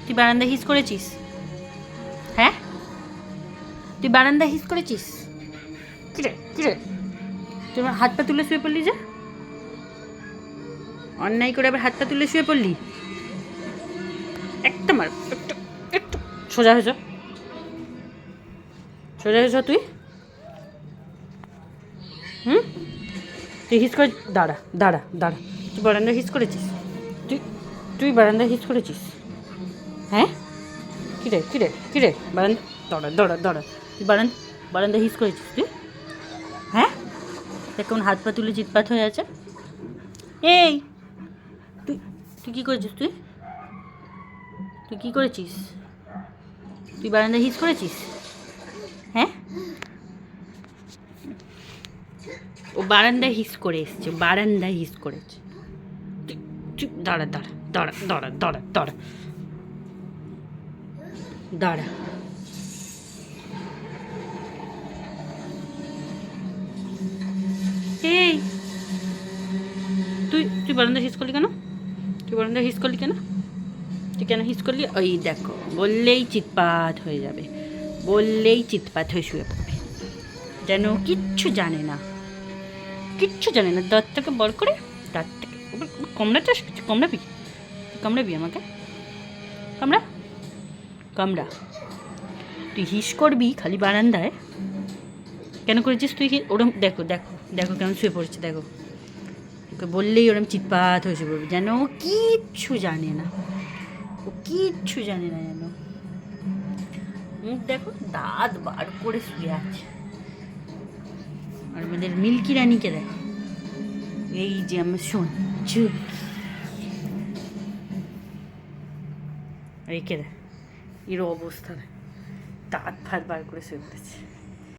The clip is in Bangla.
তুই বারান্দায় হিস করেছিস? হ্যাঁ, তুই বারান্দায় হিস করেছিস? কিরে কিরে, তুই আমার হাত পা তুলে শুয়ে পড়লি যে? অন্যায় করে আবার হাত পা তুলে শুয়ে পড়লি? একটা মার, একটু একটু সোজা হয়েছ, সোজা হয়েছ তুই। তুই হিস করে দাঁড়া দাঁড়া দাঁড়া, তুই বারান্দায় হিস করেছিস? তুই তুই বারান্দায় হিস করেছিস? হ্যাঁ, কিরে কিরে কিরে, বারান্দা দৌড়া দৌড়া দৌড়া, তুই বারান্দায় হিস করেছিস তুই? হ্যাঁ, দেখ কেমন হাত পা তুলে চিৎপাত হয়ে আছে। এই তুই তুই কী করেছিস? তুই তুই কী করেছিস? তুই বারান্দায় হিস করেছিস? হ্যাঁ, ও বারান্দায় হিস করে এসছে, বারান্দায় হিস করেছে। তুই তুই দাঁড়া দাঁড়া দাঁড়া দাঁড়া দাঁড়া দাঁড়া দাঁড়া, এই তুই তুই বারান্দায় হিস করলি কেন? তুই বারান্দায় হিস করলি কেন? তুই কেন হিস করলি? ওই দেখো, বললেই চিৎপাত হয়ে যাবে, বললেই চিৎপাত হয়ে শুয়ে পড়বে, যেন কিচ্ছু জানে না, কিচ্ছু জানে না। দাঁত থেকে বর করে, দাঁত থেকে কামড়া, চাষ কামড়াবি? কামড়াবি আমাকে? কামড়া কামড়া, তুই হিস করবি খালি বারান্দায়। কেন করেছিস তুই? ওরম দেখো দেখো দেখো কেমন শুয়ে পড়েছে, দেখো, ওকে বললেই ওরম চিৎপাত হয়ে শুয়ে পড়বে, যেন ও কিচ্ছু জানে না, ও কিচ্ছু জানে না যেন। মুখ দেখো, দাঁত বার করে শুয়ে আছে। আর আমাদের মিল্কি রানীকে দেখো, এই যে আমার সঞ্জু, রেখে দেয় এর অবস্থা, দাঁত ফাত বার করে শুয়ে পড়েছে।